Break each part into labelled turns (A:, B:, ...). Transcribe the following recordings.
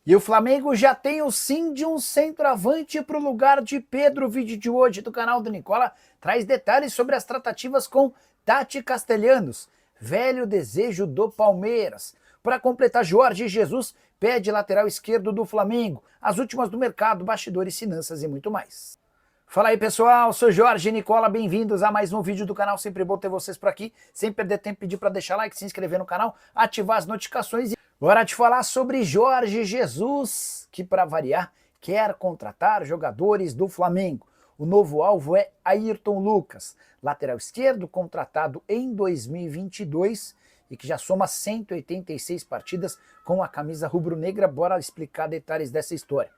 A: E o Flamengo já tem o sim de um centroavante para o lugar de Pedro. O vídeo de hoje do canal do Nicola traz detalhes sobre as tratativas com Tati Castelhanos, velho desejo do Palmeiras. Para completar, Jorge Jesus pede lateral esquerdo do Flamengo, as últimas do mercado, bastidores, finanças e muito mais. Fala aí pessoal, sou Jorge Nicola, bem-vindos a mais um vídeo do canal, sempre bom ter vocês por aqui, sem perder tempo, pedir para deixar like, se inscrever no canal, ativar as notificações e bora te falar sobre Jorge Jesus, que para variar quer contratar jogadores do Flamengo. O novo alvo é Ayrton Lucas, lateral esquerdo contratado em 2022 e que já soma 186 partidas com a camisa rubro-negra. Bora explicar detalhes dessa história.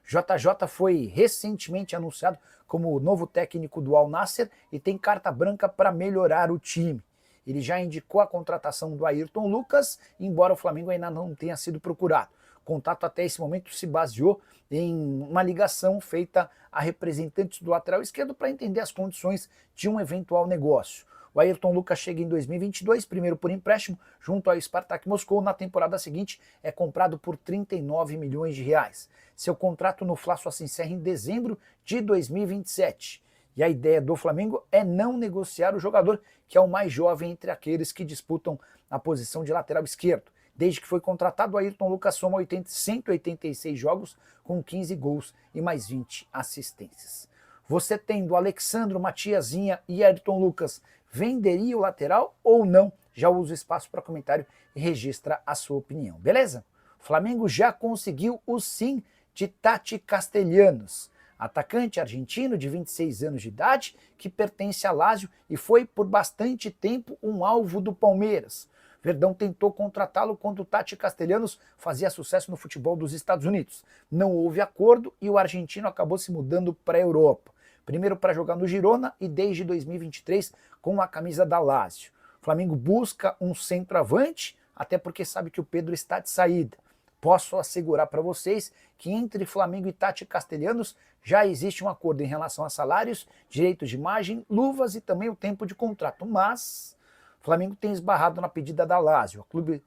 A: JJ foi recentemente anunciado como o novo técnico do Al Nassr e tem carta branca para melhorar o time. Ele já indicou a contratação do Ayrton Lucas, embora o Flamengo ainda não tenha sido procurado. O contato até esse momento se baseou em uma ligação feita a representantes do lateral esquerdo para entender as condições de um eventual negócio. O Ayrton Lucas chega em 2022, primeiro por empréstimo, junto ao Spartak Moscou. Na temporada seguinte é comprado por 39 milhões de reais. Seu contrato no Fla só se encerra em dezembro de 2027. E a ideia do Flamengo é não negociar o jogador, que é o mais jovem entre aqueles que disputam a posição de lateral esquerdo. Desde que foi contratado, o Ayrton Lucas soma 186 jogos, com 15 gols e mais 20 assistências. Você tendo Alexandro, Matiazinha e Ayrton Lucas, venderia o lateral ou não? Já usa o espaço para comentário e registra a sua opinião, beleza? O Flamengo já conseguiu o sim de Tati Castelhanos, atacante argentino de 26 anos de idade, que pertence a Lazio e foi por bastante tempo um alvo do Palmeiras. Verdão tentou contratá-lo quando o Tati Castelhanos fazia sucesso no futebol dos Estados Unidos. Não houve acordo e o argentino acabou se mudando para a Europa. Primeiro para jogar no Girona e desde 2023 com a camisa da Lazio. O Flamengo busca um centroavante, até porque sabe que o Pedro está de saída. Posso assegurar para vocês que entre Flamengo e Tati Castelhanos já existe um acordo em relação a salários, direitos de imagem, luvas e também o tempo de contrato. Mas o Flamengo tem esbarrado na pedida da Lazio. O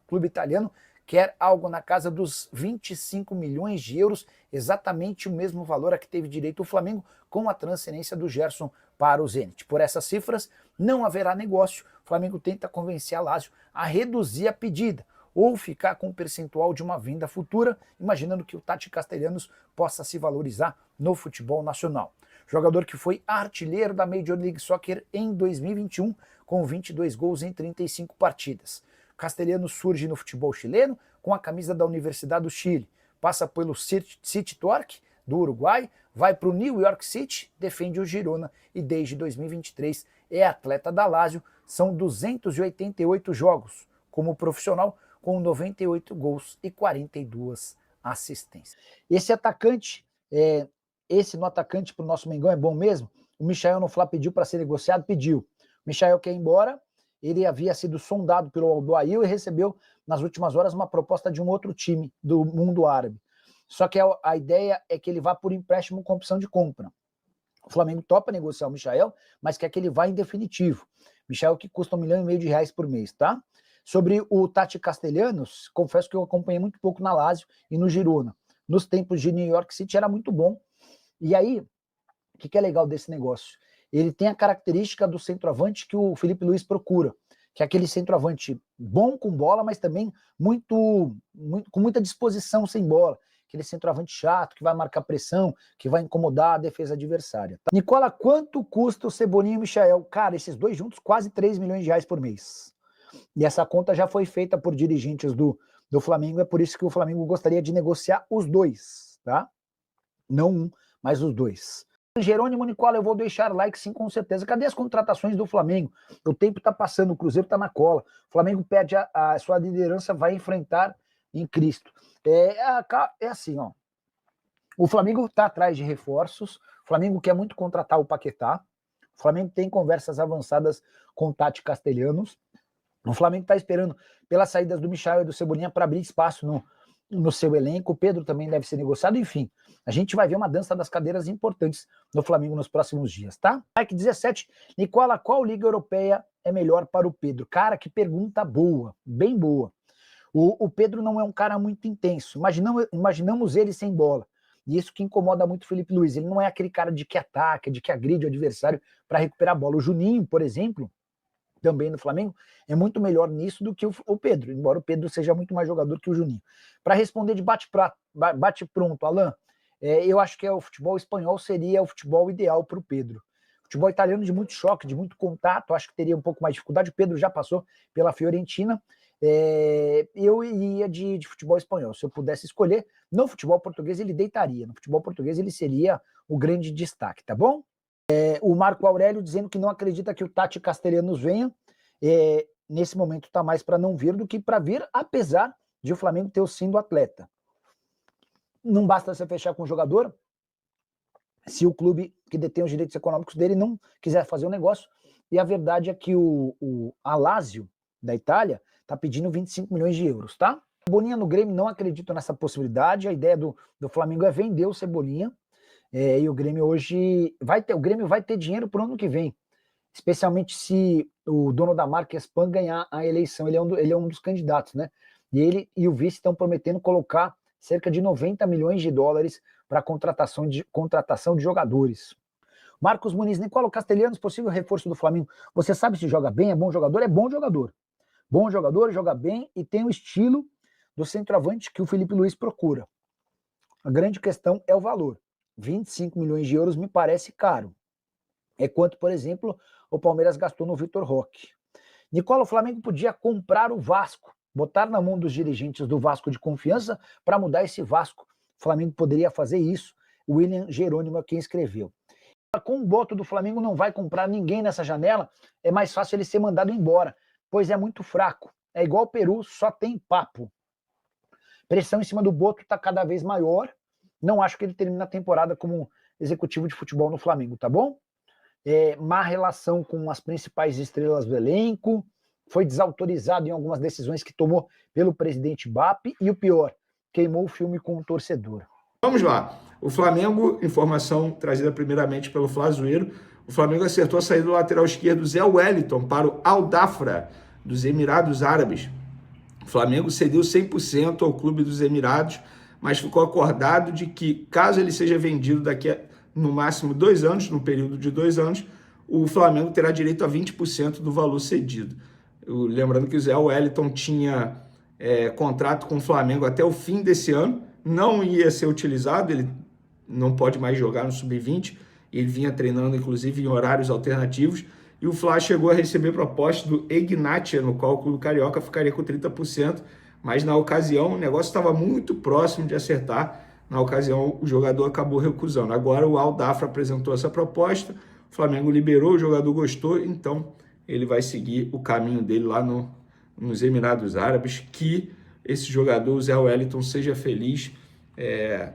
A: clube italiano quer algo na casa dos 25 milhões de euros, exatamente o mesmo valor a que teve direito o Flamengo com a transferência do Gerson para o Zenit. Por essas cifras, não haverá negócio. O Flamengo tenta convencer a Lazio a reduzir a pedida ou ficar com um percentual de uma venda futura, imaginando que o Tati Castelhanos possa se valorizar no futebol nacional. Jogador que foi artilheiro da Major League Soccer em 2021, com 22 gols em 35 partidas. Castelhanos surge no futebol chileno com a camisa da Universidade do Chile, passa pelo City Torque do Uruguai, vai para o New York City, defende o Girona e desde 2023 é atleta da Lazio. São 288 jogos como profissional, com 98 gols e 42 assistências. Esse no atacante para o nosso Mengão é bom mesmo? O Michael no Fla pediu para ser negociado? Pediu. O Michael quer ir embora, ele havia sido sondado pelo Al-Duhail e recebeu nas últimas horas uma proposta de um outro time do mundo árabe. Só que a ideia é que ele vá por empréstimo com opção de compra. O Flamengo topa negociar o Michael, mas quer que ele vá em definitivo. Michael que custa R$1,5 milhão por mês, tá? Sobre o Tati Castelhanos, confesso que eu acompanhei muito pouco na Lazio e no Girona. Nos tempos de New York City era muito bom. E aí, o que é legal desse negócio? Ele tem a característica do centroavante que o Felipe Luiz procura, que é aquele centroavante bom com bola, mas também com muita disposição sem bola. Aquele centroavante chato, que vai marcar pressão, que vai incomodar a defesa adversária. Tá? Nicola, quanto custa o Cebolinha e o Michael? Cara, esses dois juntos, quase R$3 milhões por mês. E essa conta já foi feita por dirigentes do Flamengo, é por isso que o Flamengo gostaria de negociar os dois, tá? Não um, mas os dois. Jerônimo, Nicola, eu vou deixar like sim, com certeza. Cadê as contratações do Flamengo? O tempo tá passando, o Cruzeiro tá na cola. O Flamengo perde a sua liderança, vai enfrentar em Cristo. É assim, ó. O Flamengo tá atrás de reforços, o Flamengo quer muito contratar o Paquetá, o Flamengo tem conversas avançadas com o Tati Castelhanos, o Flamengo está esperando pelas saídas do Michael e do Cebolinha para abrir espaço no seu elenco. O Pedro também deve ser negociado. Enfim, a gente vai ver uma dança das cadeiras importantes no Flamengo nos próximos dias, tá? Like 17. Nicola, qual liga europeia é melhor para o Pedro? Cara, que pergunta boa, bem boa. O Pedro não é um cara muito intenso. Imaginamos ele sem bola. E isso que incomoda muito o Felipe Luiz. Ele não é aquele cara de que ataca, de que agride o adversário para recuperar a bola. O Juninho, por exemplo, também no Flamengo, é muito melhor nisso do que o Pedro, embora o Pedro seja muito mais jogador que o Juninho. Para responder de bate-pronto, Alan, eu acho que o futebol espanhol seria o futebol ideal para o Pedro. Futebol italiano de muito choque, de muito contato, acho que teria um pouco mais de dificuldade. O Pedro já passou pela Fiorentina. Eu iria de futebol espanhol. Se eu pudesse escolher, no futebol português ele deitaria. No futebol português ele seria o grande destaque, tá bom? O Marco Aurélio dizendo que não acredita que o Tati Castellanos venha. Nesse momento está mais para não vir do que para vir, apesar de o Flamengo ter o sim do atleta. Não basta você fechar com o jogador se o clube que detém os direitos econômicos dele não quiser fazer o negócio. E a verdade é que a Lazio, da Itália, está pedindo 25 milhões de euros, tá? Cebolinha no Grêmio, não acredito nessa possibilidade. A ideia do Flamengo é vender o Cebolinha. E o Grêmio hoje o Grêmio vai ter dinheiro para o ano que vem, especialmente se o dono da marca Spam ganhar a eleição. Ele é um dos candidatos, né? E ele e o vice estão prometendo colocar cerca de 90 milhões de dólares para contratação de jogadores. Marcos Muniz, Nicola Castellanos, possível reforço do Flamengo. Você sabe se joga bem, é bom jogador? É bom jogador. Bom jogador, joga bem e tem o estilo do centroavante que o Felipe Luiz procura. A grande questão é o valor. 25 milhões de euros me parece caro. É quanto, por exemplo, o Palmeiras gastou no Vitor Roque. Nicola, o Flamengo podia comprar o Vasco, botar na mão dos dirigentes do Vasco de confiança para mudar esse Vasco. O Flamengo poderia fazer isso. O William Jerônimo é quem escreveu. Com o boto do Flamengo não vai comprar ninguém nessa janela, é mais fácil ele ser mandado embora, pois é muito fraco. É igual o Peru, só tem papo. Pressão em cima do Boto está cada vez maior. Não acho que ele termine a temporada como executivo de futebol no Flamengo, tá bom? Má relação com as principais estrelas do elenco, foi desautorizado em algumas decisões que tomou pelo presidente BAP e o pior, queimou o filme com o torcedor.
B: Vamos lá. O Flamengo, informação trazida primeiramente pelo Flazoeiro, o Flamengo acertou a saída do lateral esquerdo Zé Wellington para o Al Dafra, dos Emirados Árabes. O Flamengo cedeu 100% ao clube dos Emirados, mas ficou acordado de que, caso ele seja vendido daqui a, no máximo 2 anos, no período de 2 anos, o Flamengo terá direito a 20% do valor cedido. Lembrando que o Zé Wellington tinha contrato com o Flamengo até o fim desse ano, não ia ser utilizado, ele não pode mais jogar no Sub-20, ele vinha treinando inclusive em horários alternativos, e o Fla chegou a receber proposta do Egnatia, no qual o Clube Carioca ficaria com 30%, mas na ocasião o negócio estava muito próximo de acertar, na ocasião o jogador acabou recusando. Agora o Al Dafra apresentou essa proposta, o Flamengo liberou, o jogador gostou, então ele vai seguir o caminho dele lá nos Emirados Árabes, que esse jogador, o Zé Wellington, seja feliz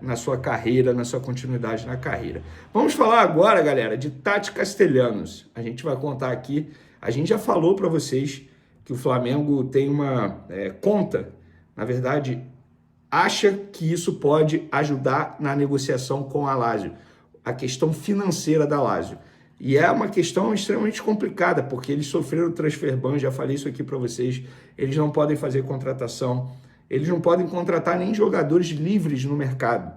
B: na sua carreira, na sua continuidade na carreira. Vamos falar agora, galera, de Tati Castellanos. A gente vai contar aqui, a gente já falou para vocês que o Flamengo tem uma conta, na verdade, acha que isso pode ajudar na negociação com a Lazio, a questão financeira da Lazio. E é uma questão extremamente complicada, porque eles sofreram o transfer ban, já falei isso aqui para vocês, eles não podem fazer contratação, eles não podem contratar nem jogadores livres no mercado.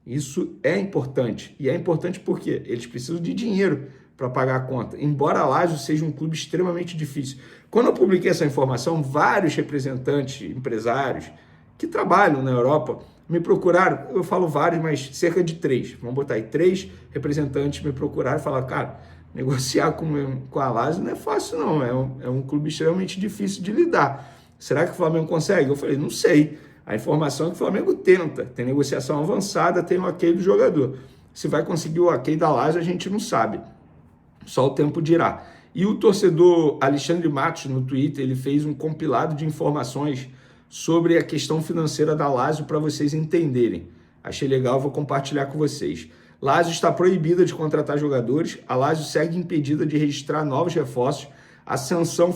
B: Isso é importante, e é importante porque eles precisam de dinheiro para pagar a conta, embora a Lazio seja um clube extremamente difícil. Quando eu publiquei essa informação, vários representantes, empresários que trabalham na Europa me procuraram, eu falo vários, mas cerca de 3, vamos botar aí, 3 representantes me procuraram e falaram, cara, negociar com a Lazio não é fácil não, é um clube extremamente difícil de lidar. Será que o Flamengo consegue? Eu falei, não sei. A informação é que o Flamengo tenta, tem negociação avançada, tem o ok do jogador. Se vai conseguir o ok da Lazio, a gente não sabe. Só o tempo dirá. E o torcedor Alexandre Matos, no Twitter, ele fez um compilado de informações sobre a questão financeira da Lazio para vocês entenderem. Achei legal, vou compartilhar com vocês. Lazio está proibida de contratar jogadores, a Lazio segue impedida de registrar novos reforços, a sanção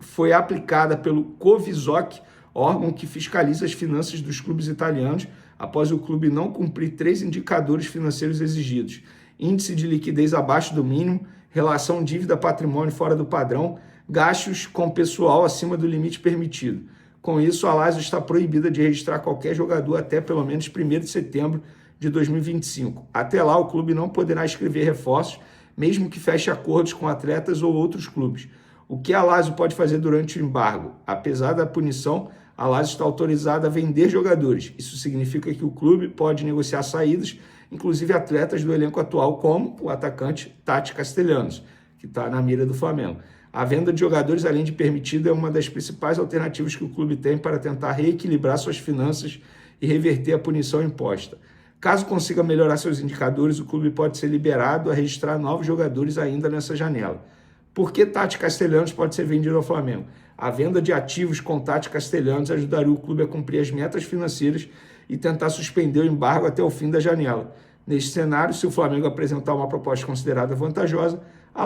B: foi aplicada pelo Covisoc, órgão que fiscaliza as finanças dos clubes italianos, após o clube não cumprir 3 indicadores financeiros exigidos: índice de liquidez abaixo do mínimo, relação dívida-patrimônio fora do padrão, gastos com pessoal acima do limite permitido. Com isso, a Lazio está proibida de registrar qualquer jogador até pelo menos 1º de setembro de 2025. Até lá, o clube não poderá inscrever reforços, mesmo que feche acordos com atletas ou outros clubes. O que a Lazio pode fazer durante o embargo? Apesar da punição, a Lazio está autorizada a vender jogadores. Isso significa que o clube pode negociar saídas, inclusive atletas do elenco atual, como o atacante Tati Castellanos, que está na mira do Flamengo. A venda de jogadores, além de permitida, é uma das principais alternativas que o clube tem para tentar reequilibrar suas finanças e reverter a punição imposta. Caso consiga melhorar seus indicadores, o clube pode ser liberado a registrar novos jogadores ainda nessa janela. Por que Tati Castellanos pode ser vendido ao Flamengo? A venda de ativos com Tati Castellanos ajudaria o clube a cumprir as metas financeiras e tentar suspender o embargo até o fim da janela. Neste cenário, se o Flamengo apresentar uma proposta considerada vantajosa, a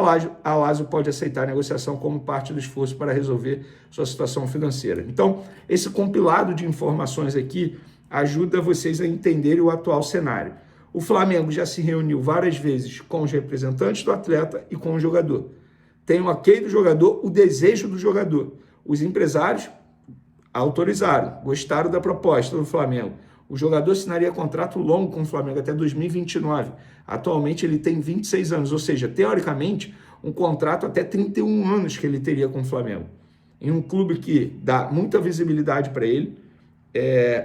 B: Lazio pode aceitar a negociação como parte do esforço para resolver sua situação financeira. Então, esse compilado de informações aqui ajuda vocês a entenderem o atual cenário. O Flamengo já se reuniu várias vezes com os representantes do atleta e com o jogador. Tem o ok do jogador, o desejo do jogador. Os empresários autorizaram, gostaram da proposta do Flamengo. O jogador assinaria contrato longo com o Flamengo até 2029. Atualmente ele tem 26 anos, ou seja, teoricamente, um contrato até 31 anos que ele teria com o Flamengo. Em um clube que dá muita visibilidade para ele,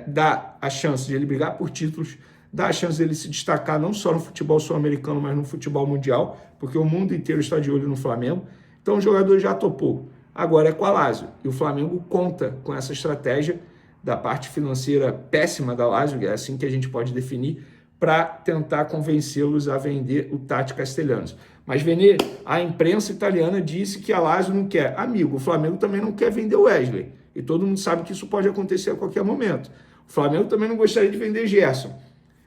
B: dá a chance de ele brigar por títulos, dá a chance de ele se destacar não só no futebol sul-americano, mas no futebol mundial, porque o mundo inteiro está de olho no Flamengo. Então o jogador já topou. Agora é com a Lazio. E o Flamengo conta com essa estratégia da parte financeira péssima da Lazio, é assim que a gente pode definir, para tentar convencê-los a vender o Tati Castellanos. Mas, Vene, a imprensa italiana disse que a Lazio não quer. Amigo, o Flamengo também não quer vender o Wesley. E todo mundo sabe que isso pode acontecer a qualquer momento. O Flamengo também não gostaria de vender Gerson.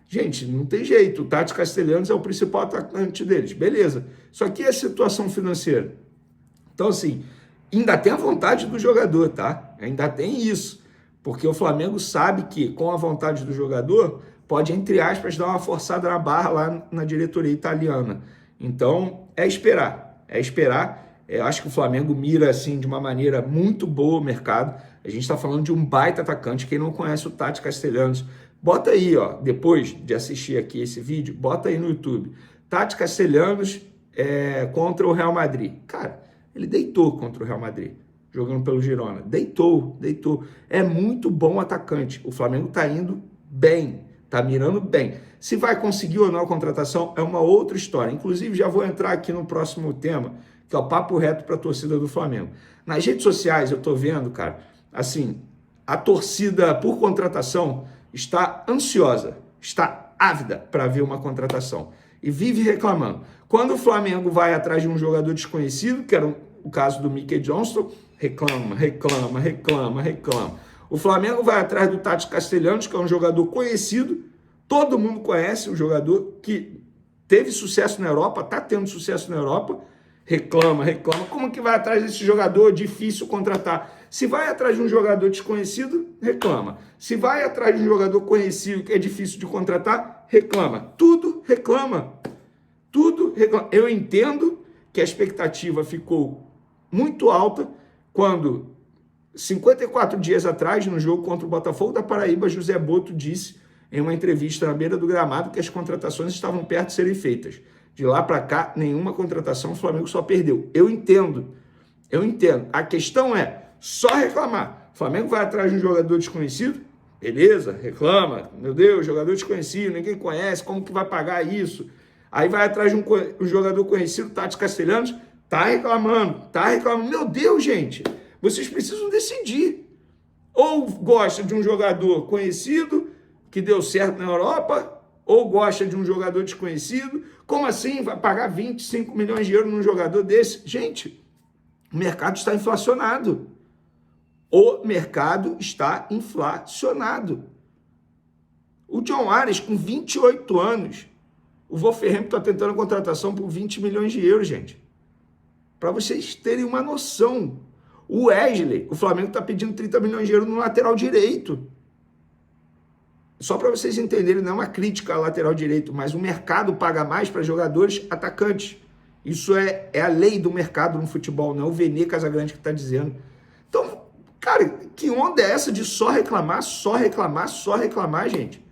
B: Gente, não tem jeito. O Tati Castellanos é o principal atacante deles. Beleza. Só que é a situação financeira. Então, assim, ainda tem a vontade do jogador, tá? Ainda tem isso. Porque o Flamengo sabe que, com a vontade do jogador, pode, entre aspas, dar uma forçada na barra lá na diretoria italiana. Então, é esperar. É esperar. Eu acho que o Flamengo mira, assim, de uma maneira muito boa o mercado. A gente está falando de um baita atacante. Quem não conhece o Tati Castellanos, bota aí, ó, depois de assistir aqui esse vídeo, bota aí no YouTube. Tati Castellanos contra o Real Madrid. Cara, ele deitou contra o Real Madrid, jogando pelo Girona. Deitou. É muito bom atacante. O Flamengo tá indo bem, tá mirando bem. Se vai conseguir ou não a contratação é uma outra história. Inclusive, já vou entrar aqui no próximo tema, que é o papo reto para a torcida do Flamengo. Nas redes sociais, eu tô vendo, cara, assim, a torcida por contratação está ansiosa, está ávida para ver uma contratação e vive reclamando. Quando o Flamengo vai atrás de um jogador desconhecido, que era o caso do Mickey Johnston, reclama. O Flamengo vai atrás do Tati Castellanos, que é um jogador conhecido, todo mundo conhece, um jogador que teve sucesso na Europa, está tendo sucesso na Europa, reclama. Como que vai atrás desse jogador difícil contratar? Se vai atrás de um jogador desconhecido, reclama. Se vai atrás de um jogador conhecido que é difícil de contratar, reclama. Tudo reclama. Eu entendo que a expectativa ficou muito alta quando, 54 dias atrás, no jogo contra o Botafogo da Paraíba, José Boto disse em uma entrevista na beira do gramado que as contratações estavam perto de serem feitas. De lá para cá, nenhuma contratação, o Flamengo só perdeu. Eu entendo. A questão é só reclamar. O Flamengo vai atrás de um jogador desconhecido? Beleza, reclama. Meu Deus, jogador desconhecido, ninguém conhece, como que vai pagar isso? Aí vai atrás de um jogador conhecido, Tati Castellanos, tá reclamando. Meu Deus, gente, vocês precisam decidir. Ou gosta de um jogador conhecido, que deu certo na Europa, ou gosta de um jogador desconhecido. Como assim vai pagar 25 milhões de euros num jogador desse? Gente, o mercado está inflacionado. O mercado está inflacionado. O John Ares, com 28 anos, o Wolverhampton está tentando a contratação por 20 milhões de euros, gente. Para vocês terem uma noção. O Wesley, o Flamengo está pedindo 30 milhões de euros no lateral direito. Só para vocês entenderem, não é uma crítica ao lateral direito, mas o mercado paga mais para jogadores atacantes. Isso é a lei do mercado no futebol, não é o Vene Casagrande que está dizendo. Então, cara, Que onda é essa de só reclamar, só reclamar, só reclamar, gente?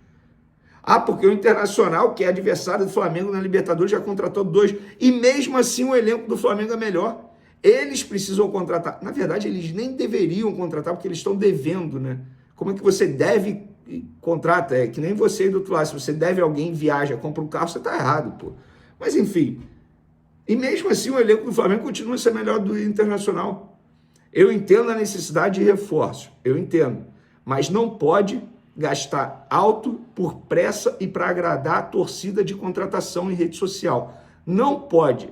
B: Ah, porque o Internacional, que é adversário do Flamengo na Libertadores, já contratou 2. E mesmo assim o elenco do Flamengo é melhor. Eles precisam contratar. Na verdade, eles nem deveriam contratar, porque eles estão devendo, né? Como é que você deve e contrata? É que nem você do outro lado. Se você deve a alguém, viaja, compra um carro, você tá errado, pô. Mas enfim. E mesmo assim o elenco do Flamengo continua a ser melhor do Internacional. Eu entendo a necessidade de reforço. Eu entendo. Mas não pode gastar alto por pressa e para agradar a torcida de contratação em rede social. Não pode.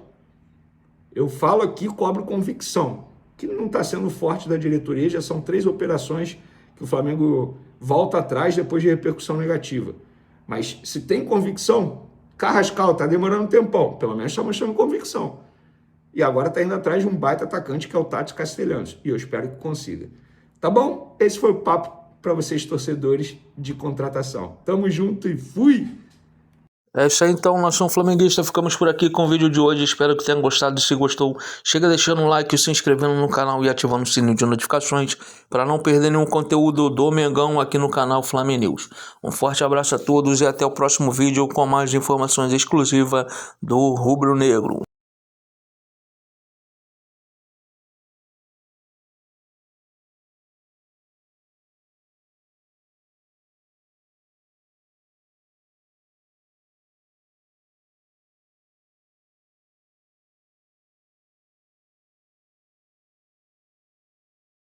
B: Eu falo aqui, cobro convicção, que não está sendo forte da diretoria, já são 3 operações que o Flamengo volta atrás depois de repercussão negativa. Mas se tem convicção, Carrascal está demorando um tempão, pelo menos está mostrando convicção. E agora está indo atrás de um baita atacante que é o Tati Castelhanos, e eu espero que consiga. Tá bom? Esse foi o papo para vocês, torcedores de contratação. Tamo junto e fui!
C: É isso aí então, nação flamenguista, ficamos por aqui com o vídeo de hoje, espero que tenham gostado. Se gostou, chega deixando um like, se inscrevendo no canal e ativando o sininho de notificações para não perder nenhum conteúdo do Mengão aqui no canal Flame News. Um forte abraço a todos e até o próximo vídeo com mais informações exclusivas do Rubro Negro.